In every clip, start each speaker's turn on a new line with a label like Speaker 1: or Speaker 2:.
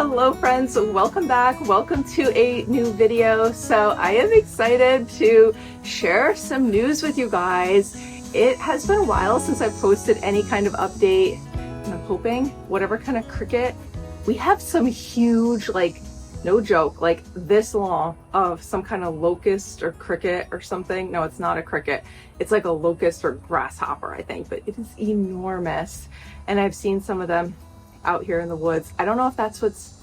Speaker 1: Hello friends, welcome back. Welcome to a new video. So I am excited to share some news with you guys. It has been a while since I've posted any kind of update, and I'm hoping whatever kind of cricket, we have some huge, like no joke, like this long of some kind of locust or cricket or something. No, it's not a cricket. It's like a locust or grasshopper, I think, but it is enormous. And I've seen some of them out here in the woods. I don't know if that's what's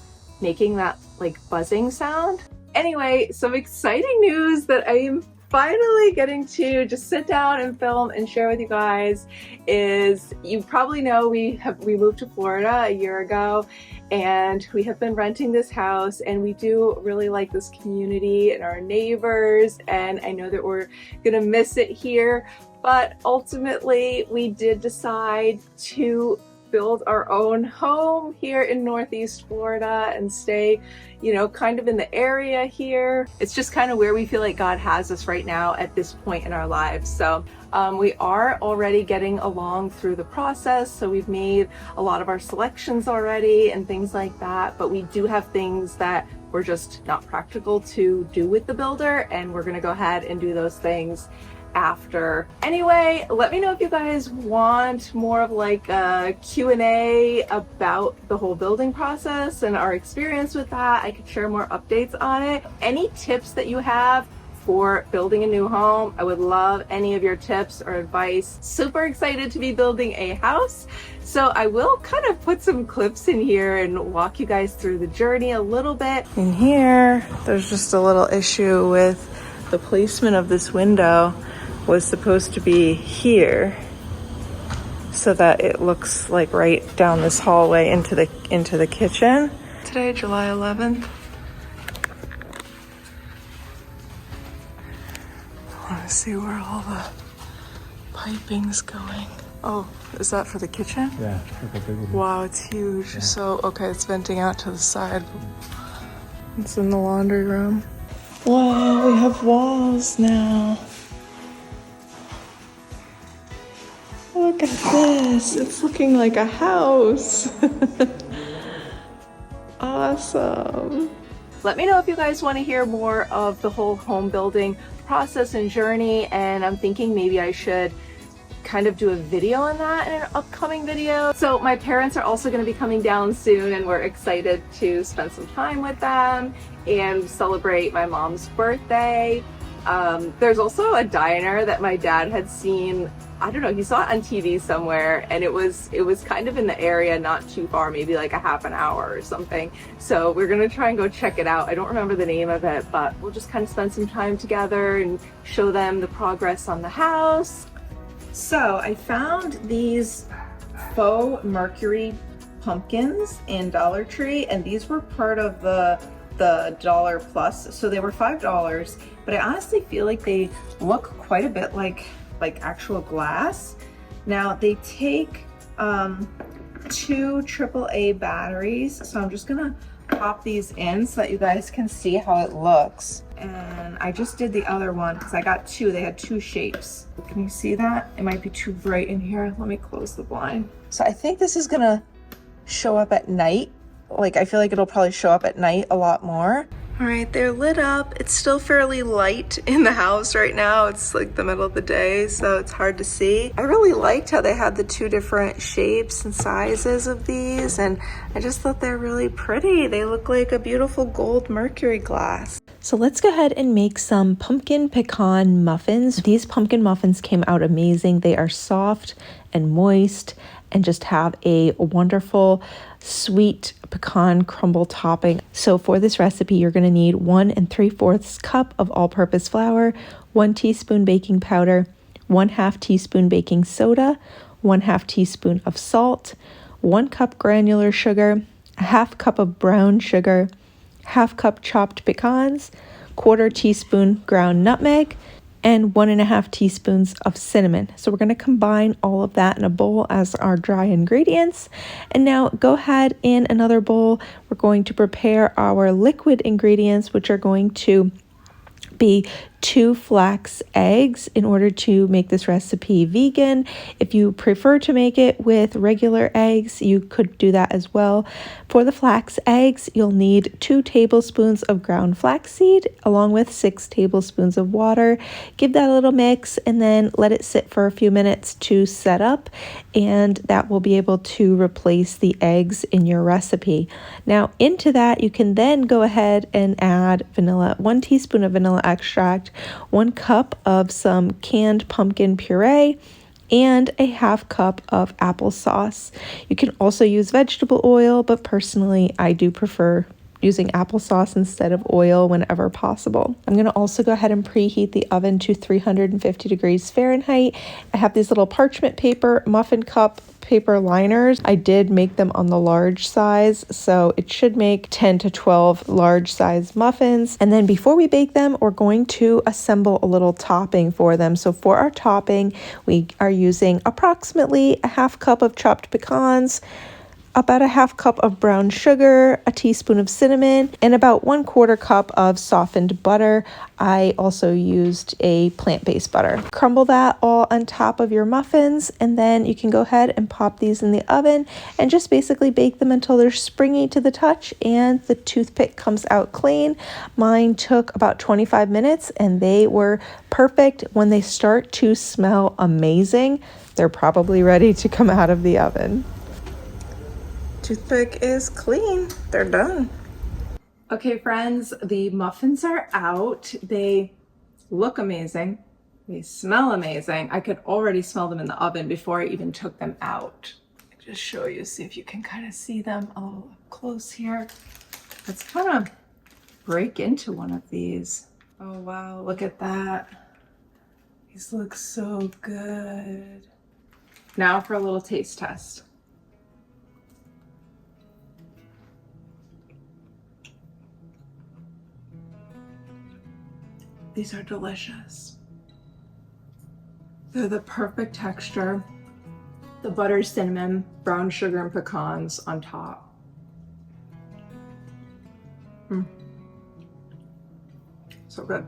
Speaker 1: making that like buzzing sound. Anyway, some exciting news that I am finally getting to just sit down and film and share with you guys is, you probably know we moved to Florida a year ago, and we have been renting this house, and we do really like this community and our neighbors, and I know that we're gonna miss it here, but ultimately we did decide to build our own home here in Northeast Florida and stay, you know, kind of in the area here. It's just kind of where we feel like God has us right now at this point in our lives. So we are already getting along through the process. So we've made a lot of our selections already and things like that, but we do have things that were just not practical to do with the builder, and we're gonna go ahead and do those things after. Anyway, let me know if you guys want more of like a Q&A about the whole building process and our experience with that. I could share more updates on it. Any tips that you have for building a new home, I would love any of your tips or advice. Super excited to be building a house. So I will kind of put some clips in here and walk you guys through the journey a little bit. In here, there's just a little issue with the placement of this window. Was supposed to be here so that it looks like right down this hallway into the kitchen. Today, July 11th. I want to see where all the piping's going. Oh, is that for the kitchen?
Speaker 2: Yeah, like a big one.
Speaker 1: Wow, it's huge. Yeah. So, okay, it's venting out to the side. It's in the laundry room. Wow, we have walls now. Look at this, it's looking like a house. Awesome. Let me know if you guys want to hear more of the whole home building process and journey, and I'm thinking maybe I should kind of do a video on that in an upcoming video. So my parents are also going to be coming down soon, and we're excited to spend some time with them and celebrate my mom's birthday. There's also a diner that my dad had seen. I don't know, he saw it on TV somewhere, and it was kind of in the area, not too far, maybe like a half an hour or something. So we're gonna try and go check it out. I don't remember the name of it, but we'll just kind of spend some time together and show them the progress on the house. So I found these faux Mercury pumpkins in Dollar Tree, and these were part of the Dollar Plus, so they were $5, but I honestly feel like they look quite a bit like actual glass. Now they take 2 AAA batteries, so I'm just gonna pop these in so that you guys can see how it looks. And I just did the other one because I got 2. They had 2 shapes. Can you see that? It might be too bright in here. Let me close the blind. So I think this is gonna show up at night. Like, I feel like it'll probably show up at night a lot more. All right, they're lit up. It's still fairly light in the house right now. It's like the middle of the day, so it's hard to see. I really liked how they had the 2 different shapes and sizes of these, and I just thought they're really pretty. They look like a beautiful gold mercury glass.
Speaker 3: So let's go ahead and make some pumpkin pecan muffins. These pumpkin muffins came out amazing. They are soft and moist and just have a wonderful sweet pecan crumble topping. So for this recipe, you're going to need 1 3/4 cup of all-purpose flour, 1 teaspoon baking powder, 1/2 teaspoon baking soda, 1/2 teaspoon of salt, 1 cup granular sugar, 1/2 cup of brown sugar, 1/2 cup chopped pecans, 1/4 teaspoon ground nutmeg, and 1.5 teaspoons of cinnamon. So we're going to combine all of that in a bowl as our dry ingredients. And now go ahead in another bowl. We're going to prepare our liquid ingredients, which are going to be 2 flax eggs in order to make this recipe vegan. If you prefer to make it with regular eggs, you could do that as well. For the flax eggs, you'll need 2 tablespoons of ground flaxseed along with 6 tablespoons of water. Give that a little mix and then let it sit for a few minutes to set up, and that will be able to replace the eggs in your recipe. Now into that, you can then go ahead and add vanilla, 1 teaspoon of vanilla extract, 1 cup of some canned pumpkin puree, and a half cup of applesauce. You can also use vegetable oil, but personally I do prefer using applesauce instead of oil whenever possible. I'm going to also go ahead and preheat the oven to 350 degrees Fahrenheit. I have these little parchment paper muffin cup paper liners. I did make them on the large size, so it should make 10 to 12 large size muffins. And then before we bake them, we're going to assemble a little topping for them. So for our topping, we are using approximately a half cup of chopped pecans, about a half cup of brown sugar, a teaspoon of cinnamon, and about 1/4 cup of softened butter. I also used a plant-based butter. Crumble that all on top of your muffins, and then you can go ahead and pop these in the oven and just basically bake them until they're springy to the touch and the toothpick comes out clean. Mine took about 25 minutes and they were perfect. When they start to smell amazing, they're probably ready to come out of the oven. Toothpick is clean. They're done.
Speaker 1: Okay, friends, the muffins are out. They look amazing. They smell amazing. I could already smell them in the oven before I even took them out. I'll just show you, see if you can kind of see them a little up close here. Let's kind of break into one of these. Oh wow, look at that. These look so good. Now for a little taste test. These are delicious. They're the perfect texture. The butter, cinnamon, brown sugar, and pecans on top. So good.